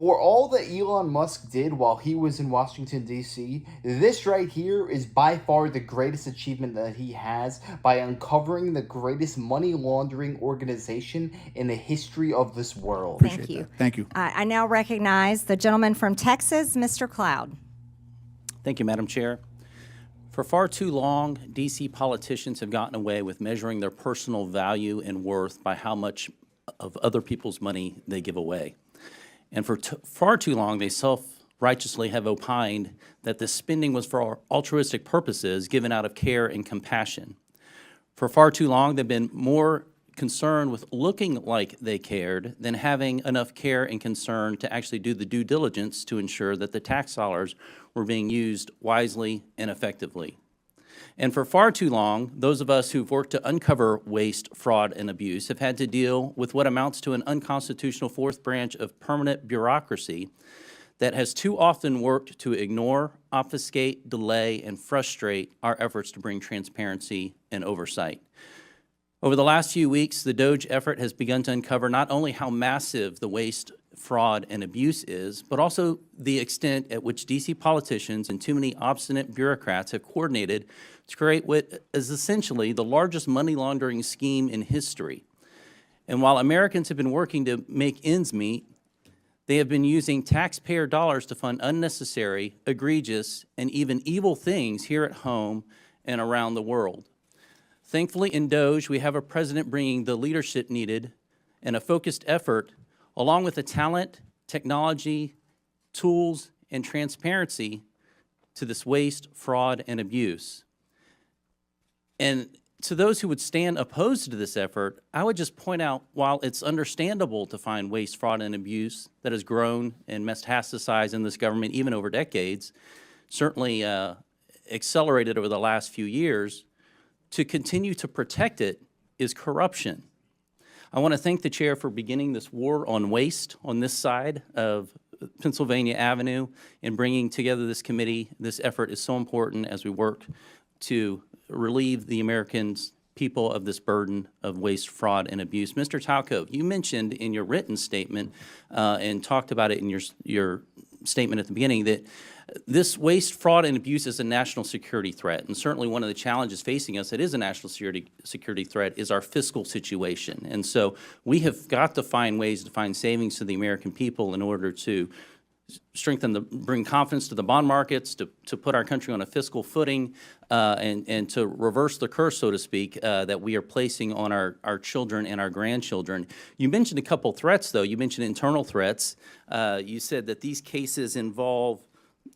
For all that Elon Musk did while he was in Washington, D.C., this right here is by far the greatest achievement that he has by uncovering the greatest money laundering organization in the history of this world. Thank Appreciate you. that. Thank you. I now recognize the gentleman from Texas, Mr. Cloud. Thank you, Madam Chair. For far too long, D.C. politicians have gotten away with measuring their personal value and worth by how much of other people's money they give away. And for far too long, they self-righteously have opined that this spending was for altruistic purposes given out of care and compassion. For far too long, they've been more concerned with looking like they cared than having enough care and concern to actually do the due diligence to ensure that the tax dollars were being used wisely and effectively. And for far too long, those of us who've worked to uncover waste, fraud, and abuse have had to deal with what amounts to an unconstitutional fourth branch of permanent bureaucracy that has too often worked to ignore, obfuscate, delay, and frustrate our efforts to bring transparency and oversight. Over the last few weeks, the DOGE effort has begun to uncover not only how massive the waste, fraud, and abuse is, but also the extent at which D.C. politicians and too many obstinate bureaucrats have coordinated to create what is essentially the largest money laundering scheme in history. And while Americans have been working to make ends meet, they have been using taxpayer dollars to fund unnecessary, egregious, and even evil things here at home and around the world. Thankfully, in DOGE, we have a president bringing the leadership needed and a focused effort, along with the talent, technology, tools, and transparency to this waste, fraud, and abuse. And to those who would stand opposed to this effort, I would just point out, while it's understandable to find waste, fraud, and abuse that has grown and metastasized in this government even over decades, certainly accelerated over the last few years, to continue to protect it is corruption. I want to thank the chair for beginning this war on waste on this side of Pennsylvania Avenue and bringing together this committee. This effort is so important as we work to relieve the Americans, people of this burden of waste, fraud, and abuse. Mr. Talcove, you mentioned in your written statement and talked about it in your statement at the beginning that this waste, fraud, and abuse is a national security threat. And certainly one of the challenges facing us that is a national security threat is our fiscal situation. And so we have got to find ways to find savings to the American people in order to bring confidence to the bond markets, to put our country on a fiscal footing, and to reverse the curse, so to speak, that we are placing on our children and our grandchildren. You mentioned a couple threats, though. You mentioned internal threats. You said that these cases involve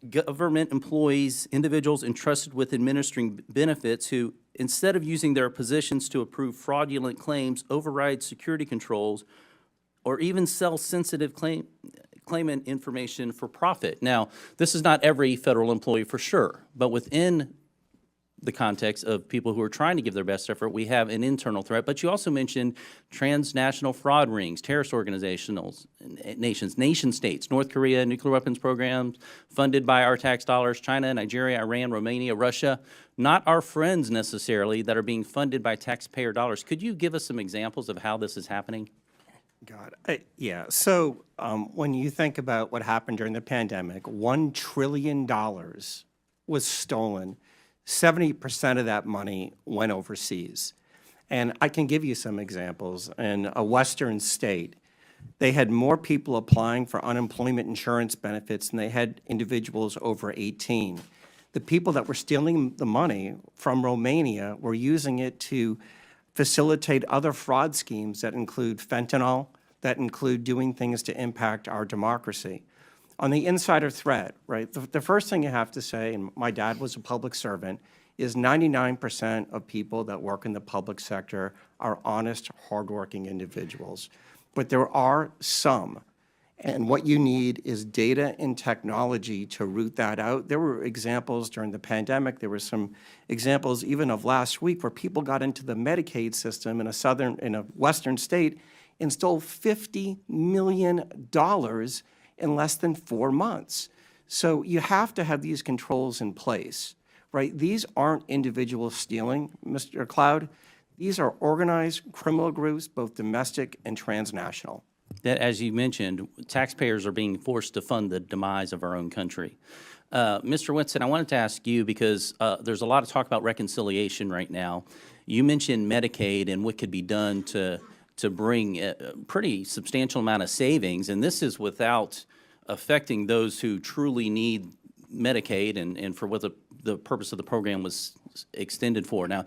government employees, individuals entrusted with administering benefits who, instead of using their positions to approve fraudulent claims, override security controls, or even sell sensitive claimant information for profit. Now, this is not every federal employee for sure, but within the context of people who are trying to give their best effort, we have an internal threat. But you also mentioned transnational fraud rings, terrorist organizations, nation states, North Korea, nuclear weapons programs funded by our tax dollars, China, Nigeria, Iran, Romania, Russia, not our friends necessarily that are being funded by taxpayer dollars. Could you give us some examples of how this is happening? Yeah. So when you think about what happened during the pandemic, $1 trillion was stolen. 70% of that money went overseas. And I can give you some examples. In a Western state, they had more people applying for unemployment insurance benefits than they had individuals over 18. The people that were stealing the money from Romania were using it to facilitate other fraud schemes that include fentanyl, that include doing things to impact our democracy. On the insider threat, right, the first thing you have to say, and my dad was a public servant, is 99% of people that work in the public sector are honest, hardworking individuals. But there are some, and what you need is data and technology to root that out. There were examples during the pandemic. There were some examples even of last week where people got into the Medicaid system in a Western state and stole $50 million in less than 4 months. So you have to have these controls in place, right? These aren't individuals stealing, Mr. Cloud. These are organized criminal groups, both domestic and transnational. that, as you mentioned, taxpayers are being forced to fund the demise of our own country. Mr. Winston, I wanted to ask you, because there's a lot of talk about reconciliation right now. You mentioned Medicaid and what could be done to bring a pretty substantial amount of savings, and this is without affecting those who truly need Medicaid and for what the purpose of the program was extended for. Now,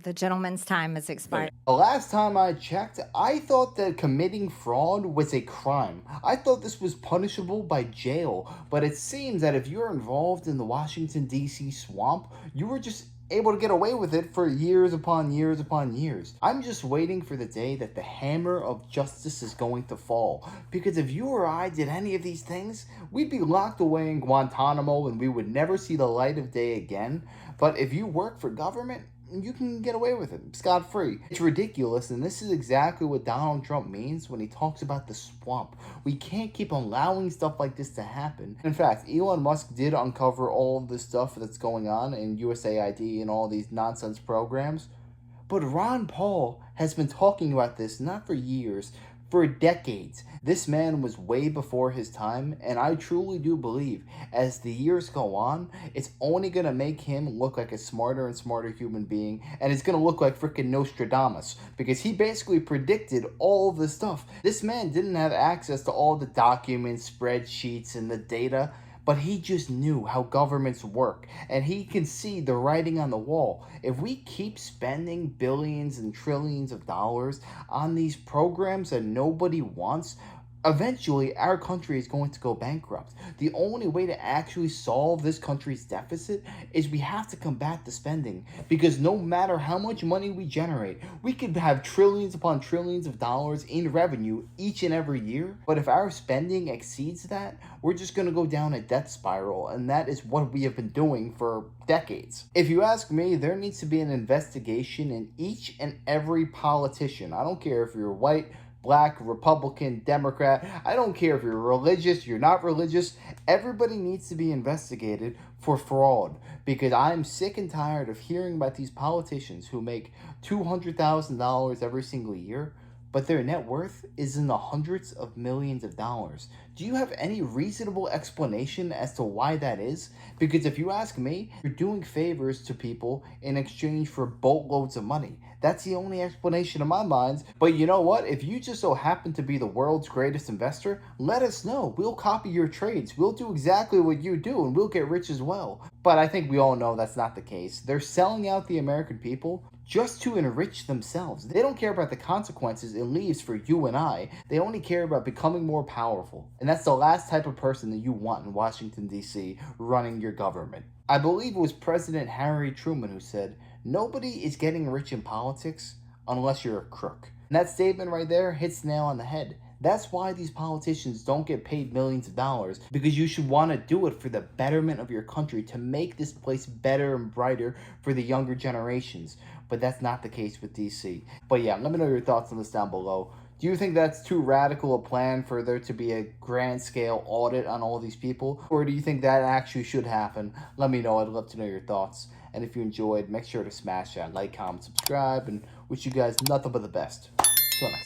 The gentleman's time has expired. The last time I checked, I thought that committing fraud was a crime. I thought this was punishable by jail, but it seems that if you're involved in the Washington, D.C. swamp, you were just able to get away with it for years upon years upon years. I'm just waiting for the day that the hammer of justice is going to fall. Because if you or I did any of these things, we'd be locked away in Guantanamo and we would never see the light of day again. But if you work for government, you can get away with it scot-free. It's ridiculous, and this is exactly what Donald Trump means when he talks about the swamp. We can't keep allowing stuff like this to happen. In fact, Elon Musk did uncover all of the stuff that's going on in USAID and all these nonsense programs. But Ron Paul has been talking about this not for years, for decades. This man was way before his time, and I truly do believe as the years go on, it's only going to make him look like a smarter and smarter human being, and it's going to look like freaking Nostradamus, because he basically predicted all of this stuff. This man didn't have access to all the documents, spreadsheets, and the data, but he just knew how governments work, and he can see the writing on the wall. If we keep spending billions and trillions of dollars on these programs that nobody wants, eventually our country is going to go bankrupt. The only way to actually solve this country's deficit is we have to combat the spending, because no matter how much money we generate, we could have trillions upon trillions of dollars in revenue each and every year, but if our spending exceeds that, we're just going to go down a debt spiral, and that is what we have been doing for decades. If you ask me, there needs to be an investigation in each and every politician. I don't care if you're white, Black, Republican, Democrat. I don't care if you're religious, you're not religious. Everybody needs to be investigated for fraud, because I'm sick and tired of hearing about these politicians who make $200,000 every single year, but their net worth is in the hundreds of millions of dollars. Do you have any reasonable explanation as to why that is? Because if you ask me, you're doing favors to people in exchange for boatloads of money. That's the only explanation in my mind. But you know what? If you just so happen to be the world's greatest investor, let us know. We'll copy your trades. We'll do exactly what you do, and we'll get rich as well. But I think we all know that's not the case. They're selling out the American people just to enrich themselves. They don't care about the consequences it leaves for you and I. They only care about becoming more powerful. And that's the last type of person that you want in Washington, D.C. running your government. I believe it was President Harry Truman who said, "Nobody is getting rich in politics unless you're a crook." And that statement right there hits the nail on the head. That's why these politicians don't get paid millions of dollars, because you should want to do it for the betterment of your country, to make this place better and brighter for the younger generations. But that's not the case with DC. But yeah, let me know your thoughts on this down below. Do you think that's too radical a plan for there to be a grand scale audit on all these people? Or do you think that actually should happen? Let me know. I'd love to know your thoughts. And if you enjoyed, make sure to smash that like, comment, subscribe, and wish you guys nothing but the best. Till next time.